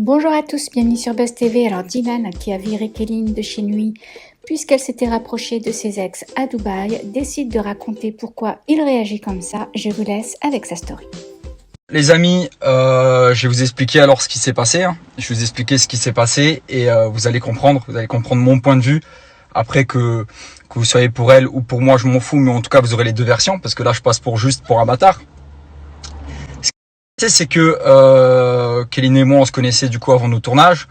Bonjour à tous, bienvenue sur Buzz TV. Alors Dylan, qui a viré Kéline de chez lui puisqu'elle s'était rapprochée de ses ex à Dubaï, décide de raconter pourquoi il réagit comme ça. Je vous laisse avec sa story. Les amis, je vais vous expliquer alors ce qui s'est passé. Je vais vous expliquer ce qui s'est passé et vous allez comprendre mon point de vue. Après que vous soyez pour elle ou pour moi, je m'en fous, mais en tout cas vous aurez les deux versions parce que là je passe pour un bâtard. Ce qui s'est passé, c'est que Kéline et moi on se connaissait du coup avant nos tournages.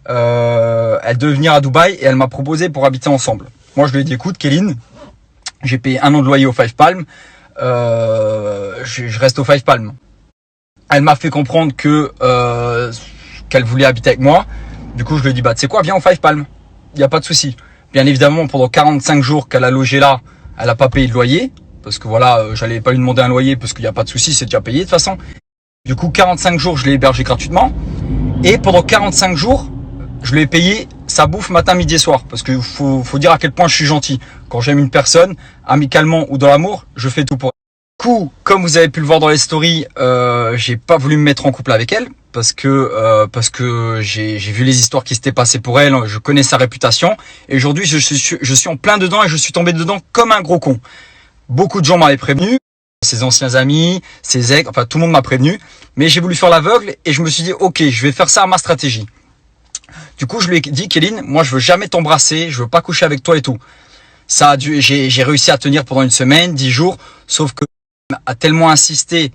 Elle devait venir à Dubaï et elle m'a proposé pour habiter ensemble. Moi je lui ai dit écoute Kéline, j'ai payé 1 an de loyer au Five Palm, je reste au Five Palm. Elle m'a fait comprendre que qu'elle voulait habiter avec moi. Du coup je lui ai dit bah tu sais quoi, viens au Five Palm, il n'y a pas de souci. Bien évidemment pendant 45 jours qu'elle a logé là, elle a pas payé de loyer parce que voilà, j'allais pas lui demander un loyer parce qu'il n'y a pas de souci, c'est déjà payé de toute façon. Du coup 45 jours je l'ai hébergé gratuitement et pendant 45 jours je lui ai payé sa bouffe matin, midi et soir. Parce que faut dire à quel point je suis gentil. Quand j'aime une personne, amicalement ou dans l'amour, je fais tout pour elle. Du coup, comme vous avez pu le voir dans les stories, j'ai pas voulu me mettre en couple avec elle. Parce que j'ai vu les histoires qui s'étaient passées pour elle. Je connais sa réputation. Et aujourd'hui, je suis en plein dedans et je suis tombé dedans comme un gros con. Beaucoup de gens m'avaient prévenu. Ses anciens amis, ses ex, enfin tout le monde m'a prévenu. Mais j'ai voulu faire l'aveugle et je me suis dit, ok, je vais faire ça à ma stratégie. Du coup, je lui ai dit, Kéline, moi, je veux jamais t'embrasser, je veux pas coucher avec toi et tout. J'ai réussi à tenir pendant une semaine, 10 jours, sauf que a tellement insisté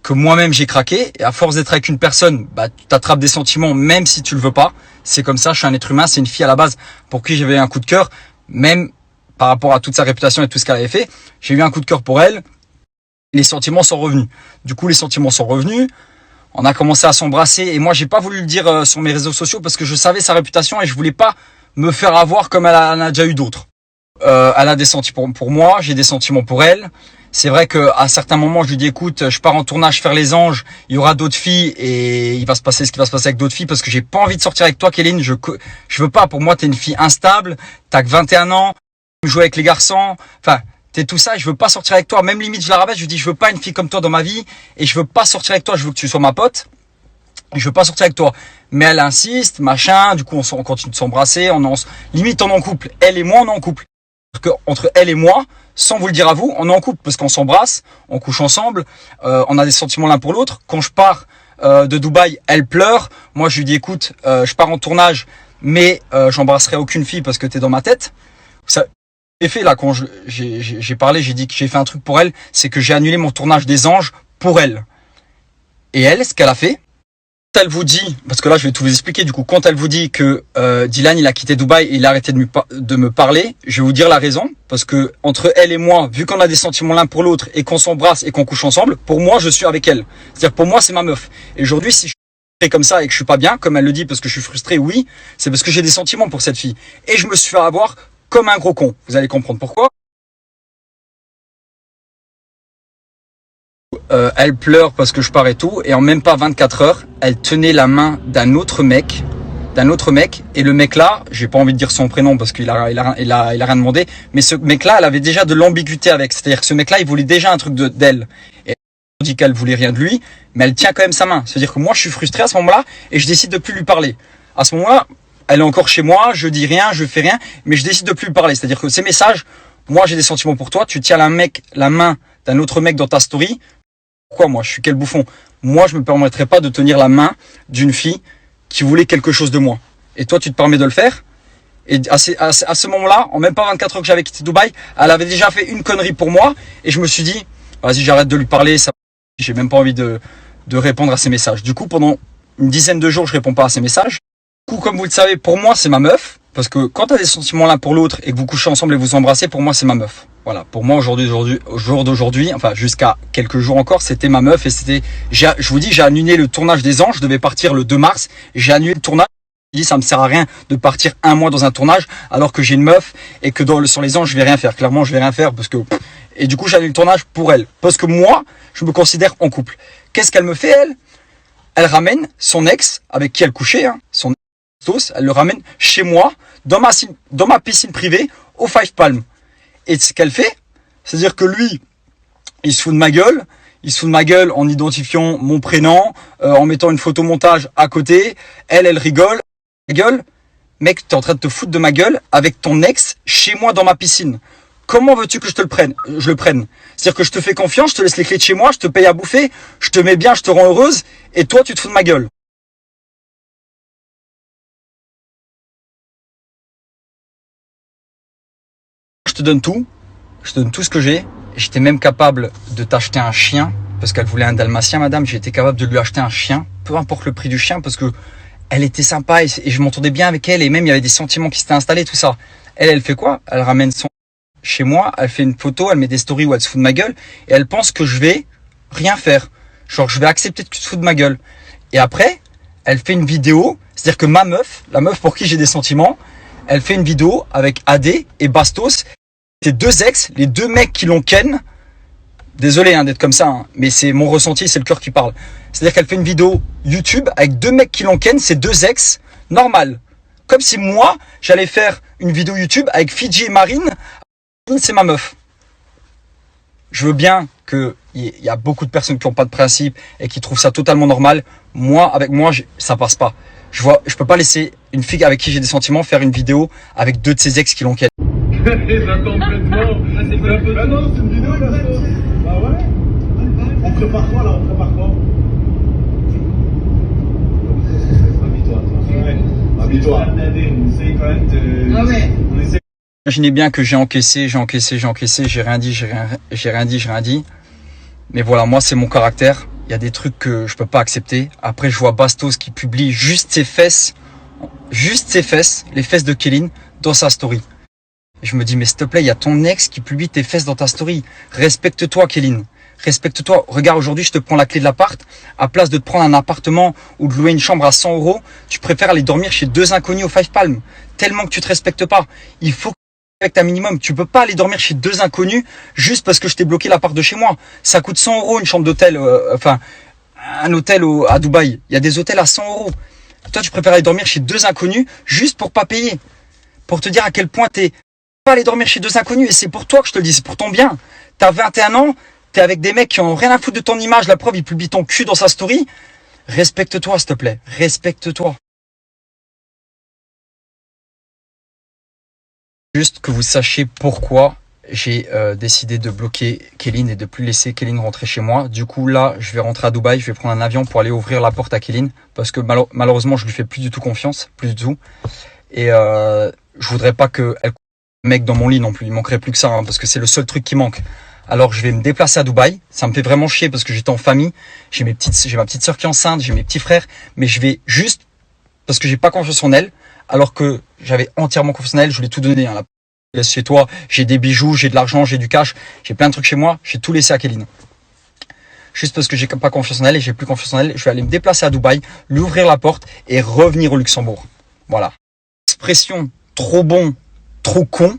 que moi-même j'ai craqué. Et à force d'être avec une personne, bah, tu t'attrapes des sentiments même si tu le veux pas. C'est comme ça, je suis un être humain, c'est une fille à la base pour qui j'avais un coup de cœur, même par rapport à toute sa réputation et tout ce qu'elle avait fait. J'ai eu un coup de cœur pour elle. Les sentiments sont revenus. Du coup, les sentiments sont revenus. On a commencé à s'embrasser et moi j'ai pas voulu le dire sur mes réseaux sociaux parce que je savais sa réputation et je voulais pas me faire avoir comme elle en a déjà eu d'autres. Elle a des sentiments pour moi, j'ai des sentiments pour elle. C'est vrai qu'à certains moments je lui dis écoute, je pars en tournage faire les anges, il y aura d'autres filles et il va se passer ce qui va se passer avec d'autres filles parce que j'ai pas envie de sortir avec toi Kéline, je veux pas, pour moi t'es une fille instable, t'as que 21 ans, tu joues avec les garçons, enfin t'es tout ça, et je veux pas sortir avec toi. Même limite, je la rabaisse, je lui dis, je veux pas une fille comme toi dans ma vie, et je veux pas sortir avec toi, je veux que tu sois ma pote, et je veux pas sortir avec toi. Mais elle insiste, machin, du coup, on continue de s'embrasser, limite, on est en couple. Elle et moi, on est en couple. Parce que, entre elle et moi, sans vous le dire à vous, on est en couple, parce qu'on s'embrasse, on couche ensemble, on a des sentiments l'un pour l'autre. Quand je pars de Dubaï, elle pleure. Moi, je lui dis, écoute, je pars en tournage, mais j'embrasserai aucune fille parce que t'es dans ma tête. Ça, j'ai fait là quand j'ai parlé, j'ai dit que j'ai fait un truc pour elle, c'est que j'ai annulé mon tournage des anges pour elle. Et elle, ce qu'elle a fait, quand elle vous dit, parce que là je vais tout vous expliquer du coup, quand elle vous dit que Dylan il a quitté Dubaï et il a arrêté de me parler, je vais vous dire la raison, parce que entre elle et moi, vu qu'on a des sentiments l'un pour l'autre et qu'on s'embrasse et qu'on couche ensemble, pour moi je suis avec elle. C'est-à-dire pour moi c'est ma meuf. Et aujourd'hui si je suis comme ça et que je suis pas bien, comme elle le dit parce que je suis frustré, oui, c'est parce que j'ai des sentiments pour cette fille. Et je me suis fait avoir comme un gros con. Vous allez comprendre pourquoi. Elle pleure parce que je pars et tout, et en même pas 24 heures, elle tenait la main d'un autre mec, et le mec là, j'ai pas envie de dire son prénom parce qu'il a rien demandé, mais ce mec là, elle avait déjà de l'ambiguïté avec, c'est-à-dire que ce mec là, il voulait déjà un truc d'elle. Et elle dit qu'elle voulait rien de lui, mais elle tient quand même sa main. C'est-à-dire que moi, je suis frustré à ce moment-là, et je décide de plus lui parler. À ce moment-là, elle est encore chez moi, je dis rien, je fais rien, mais je décide de plus lui parler. C'est-à-dire que ces messages, moi j'ai des sentiments pour toi, tu tiens la main d'un autre mec dans ta story. Pourquoi moi? Je suis quel bouffon? Moi, je me permettrais pas de tenir la main d'une fille qui voulait quelque chose de moi. Et toi, tu te permets de le faire? Et à ce moment-là, en même pas 24 heures que j'avais quitté Dubaï, elle avait déjà fait une connerie pour moi, et je me suis dit, vas-y, j'arrête de lui parler, ça, j'ai même pas envie de répondre à ses messages. Du coup, pendant une dizaine de jours, je réponds pas à ses messages. Du coup, comme vous le savez, pour moi, c'est ma meuf. Parce que quand tu as des sentiments l'un pour l'autre et que vous couchez ensemble et vous embrassez, pour moi, c'est ma meuf. Voilà. Pour moi, au jour d'aujourd'hui, enfin, jusqu'à quelques jours encore, c'était ma meuf et je vous dis, j'ai annulé le tournage des anges. Je devais partir le 2 mars. J'ai annulé le tournage. Je me dis, ça me sert à rien de partir un mois dans un tournage alors que j'ai une meuf et que sur les anges, je vais rien faire. Clairement, je vais rien faire parce que, et du coup, j'ai annulé le tournage pour elle. Parce que moi, je me considère en couple. Qu'est-ce qu'elle me fait, elle? Elle ramène son ex avec qui elle couchait, son elle le ramène chez moi, dans ma piscine privée, au Five Palm. Et ce qu'elle fait, c'est-à-dire que lui, il se fout de ma gueule, il se fout de ma guele en identifiant mon prénom, en mettant une photo montage à côté. Elle rigole. Gueule, mec, t'es en train de te foutre de ma gueule avec ton ex chez moi dans ma piscine. Comment veux-tu que je le prenne? C'est-à-dire que je te fais confiance, je te laisse les clés de chez moi, je te paye à bouffer, je te mets bien, je te rends heureuse, et toi, tu te fous de ma gueule. Je te donne tout ce que j'ai. J'étais même capable de t'acheter un chien, parce qu'elle voulait un dalmatien, madame. J'étais capable de lui acheter un chien, peu importe le prix du chien, parce que elle était sympa et je m'entendais bien avec elle, et même il y avait des sentiments qui s'étaient installés, tout ça. Elle fait quoi? Elle ramène son chez moi, elle fait une photo, elle met des stories où elle se fout de ma gueule, et elle pense que je vais rien faire. Genre, je vais accepter que tu te fous de ma gueule. Et après, elle fait une vidéo, c'est-à-dire que ma meuf, la meuf pour qui j'ai des sentiments, elle fait une vidéo avec AD et Bastos, ces deux ex, les deux mecs qui l'ont ken. Désolé d'être comme ça, mais c'est mon ressenti, c'est le cœur qui parle. C'est-à-dire qu'elle fait une vidéo YouTube avec deux mecs qui l'ont ken, ces deux ex, normal. Comme si moi, j'allais faire une vidéo YouTube avec Fidji et Marine, c'est ma meuf. Je veux bien qu'il y a beaucoup de personnes qui n'ont pas de principe et qui trouvent ça totalement normal. Moi, avec moi, ça passe pas. Je peux pas laisser une fille avec qui j'ai des sentiments faire une vidéo avec deux de ses ex qui l'ont ken. J'attends complètement. Bah non, c'est une vidéo là. Bah ouais. On prépare quoi là? On prépare quoi? Habille-toi. On essaye quand même de. Ah ouais. On essaye. Imaginez bien que j'ai encaissé, j'ai rien dit. Mais voilà, moi c'est mon caractère. Il y a des trucs que je peux pas accepter. Après, je vois Bastos qui publie juste ses fesses, les fesses de Kéline dans sa story. Et je me dis, mais s'il te plaît, il y a ton ex qui publie tes fesses dans ta story. Respecte-toi, Kéline. Respecte-toi. Regarde, aujourd'hui, je te prends la clé de l'appart. À place de te prendre un appartement ou de louer une chambre à 100 €, tu préfères aller dormir chez deux inconnus au Five Palm. Tellement que tu te respectes pas. Il faut que tu respectes un minimum. Tu peux pas aller dormir chez deux inconnus juste parce que je t'ai bloqué l'appart de chez moi. Ça coûte 100 € une chambre d'hôtel, un hôtel à Dubaï. Il y a des hôtels à 100 €. Toi, tu préfères aller dormir chez deux inconnus juste pour pas payer. Pour te dire à quel point t'es pas aller dormir chez deux inconnus, et c'est pour toi que je te le dis, c'est pour ton bien. T'as 21 ans, t'es avec des mecs qui ont rien à foutre de ton image, la preuve, ils publient ton cul dans sa story. Respecte-toi, s'il te plaît, respecte-toi. Juste que vous sachiez pourquoi j'ai décidé de bloquer Kéline et de plus laisser Kéline rentrer chez moi. Du coup, là, je vais rentrer à Dubaï, je vais prendre un avion pour aller ouvrir la porte à Kéline, parce que malheureusement, je lui fais plus du tout confiance, plus du tout. Et je voudrais pas qu'elle mec dans mon lit non plus, il manquerait plus que ça, parce que c'est le seul truc qui manque. Alors je vais me déplacer à Dubaï, ça me fait vraiment chier parce que j'étais en famille, j'ai ma petite sœur qui est enceinte, j'ai mes petits frères, mais je vais juste parce que j'ai pas confiance en elle, alors que j'avais entièrement confiance en elle, je voulais tout donner. Là, chez toi, j'ai des bijoux, j'ai de l'argent, j'ai du cash, j'ai plein de trucs chez moi, j'ai tout laissé à Kéline. Juste parce que j'ai pas confiance en elle et j'ai plus confiance en elle, je vais aller me déplacer à Dubaï, lui ouvrir la porte et revenir au Luxembourg. Voilà. Expression trop bon, trop con,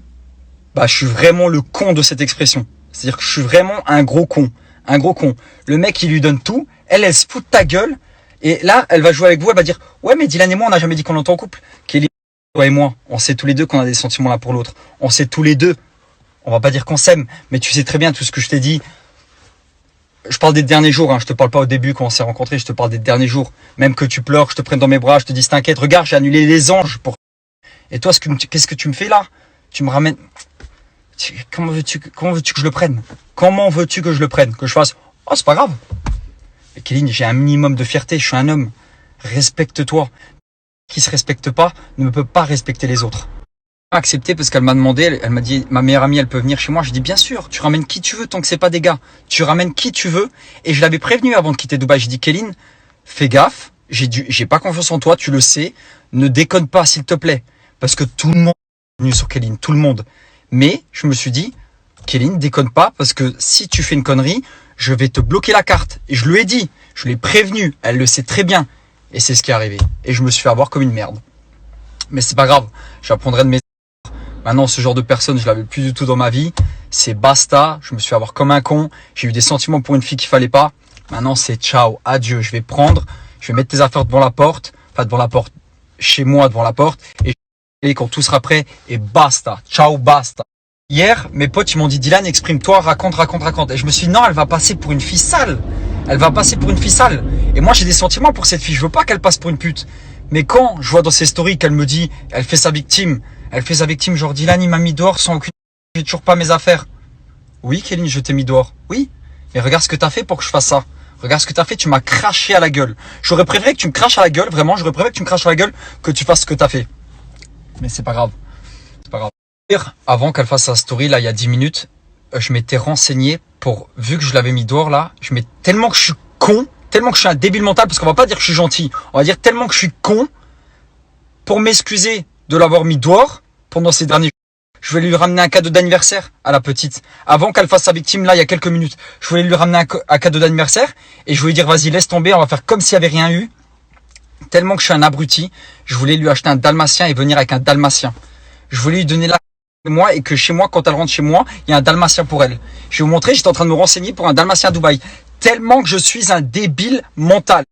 bah je suis vraiment le con de cette expression. C'est-à-dire que je suis vraiment un gros con. Un gros con. Le mec, il lui donne tout, elle se fout de ta gueule, et là, elle va jouer avec vous, elle va dire « Ouais, mais Dylan et moi, on n'a jamais dit qu'on était en couple. » Kelly, toi et moi, on sait tous les deux qu'on a des sentiments l'un pour l'autre. On sait tous les deux, on va pas dire qu'on s'aime, mais tu sais très bien tout ce que je t'ai dit. Je parle des derniers jours, je te parle pas au début quand on s'est rencontrés, je te parle des derniers jours. Même que tu pleures, je te prenne dans mes bras, je te dis « T'inquiète, regarde, j'ai annulé les anges pour... » Et toi, qu'est-ce que tu me fais là? Tu me ramènes... Comment veux-tu que je le prenne? Comment veux-tu que je le prenne? Que je fasse « Oh, c'est pas grave. » Mais Kéline, j'ai un minimum de fierté, je suis un homme. Respecte-toi. Qui se respecte pas ne peut pas respecter les autres. Accepté parce qu'elle m'a demandé, elle m'a dit « Ma meilleure amie, elle peut venir chez moi. » Je dis « Bien sûr, tu ramènes qui tu veux tant que c'est pas des gars. Tu ramènes qui tu veux. » Et je l'avais prévenu avant de quitter Dubaï. J'ai dit « Kéline, fais gaffe. J'ai pas confiance en toi, tu le sais. Ne déconne pas, s'il te plaît. » Parce que tout le monde est venu sur Kéline, tout le monde. Mais je me suis dit, Kéline, déconne pas, parce que si tu fais une connerie, je vais te bloquer la carte. Et je lui ai dit, je l'ai prévenu, elle le sait très bien. Et c'est ce qui est arrivé. Et je me suis fait avoir comme une merde. Mais c'est pas grave, j'apprendrai de mes erreurs. Maintenant, ce genre de personne, je l'avais plus du tout dans ma vie. C'est basta, je me suis fait avoir comme un con. J'ai eu des sentiments pour une fille qu'il fallait pas. Maintenant, c'est ciao, adieu. Je vais mettre tes affaires devant la porte, chez moi devant la porte. Et quand tout sera prêt, et basta. Ciao, basta. Hier, mes potes, ils m'ont dit, Dylan, exprime-toi, raconte. Et je me suis dit, non, elle va passer pour une fille sale. Elle va passer pour une fille sale. Et moi, j'ai des sentiments pour cette fille. Je veux pas qu'elle passe pour une pute. Mais quand je vois dans ses stories qu'elle me dit, elle fait sa victime, genre, Dylan, il m'a mis dehors sans aucune, j'ai toujours pas mes affaires. Oui, Kéline, je t'ai mis dehors. Oui. Mais regarde ce que t'as fait pour que je fasse ça. Regarde ce que t'as fait, tu m'as craché à la gueule. J'aurais préféré que tu me craches à la gueule, vraiment, j'aurais préféré que tu me craches à la gueule que tu fasses ce que t'as fait. Mais c'est pas grave. C'est pas grave. Avant qu'elle fasse sa story, là, il y a 10 minutes, je m'étais renseigné pour, vu que je l'avais mis dehors, là, tellement que je suis con, tellement que je suis un débile mental, parce qu'on va pas dire que je suis gentil, on va dire tellement que je suis con, pour m'excuser de l'avoir mis dehors pendant ces derniers jours. Je voulais lui ramener un cadeau d'anniversaire à la petite. Avant qu'elle fasse sa victime, là, il y a quelques minutes. Je voulais lui ramener un cadeau d'anniversaire et je voulais dire, vas-y, laisse tomber, on va faire comme s'il n'y avait rien eu. Tellement que je suis un abruti, je voulais lui acheter un dalmatien et venir avec un dalmatien. Je voulais lui donner la moi et que chez moi, quand elle rentre chez moi, il y a un dalmatien pour elle. Je vais vous montrer, j'étais en train de me renseigner pour un dalmatien à Dubaï. Tellement que je suis un débile mental.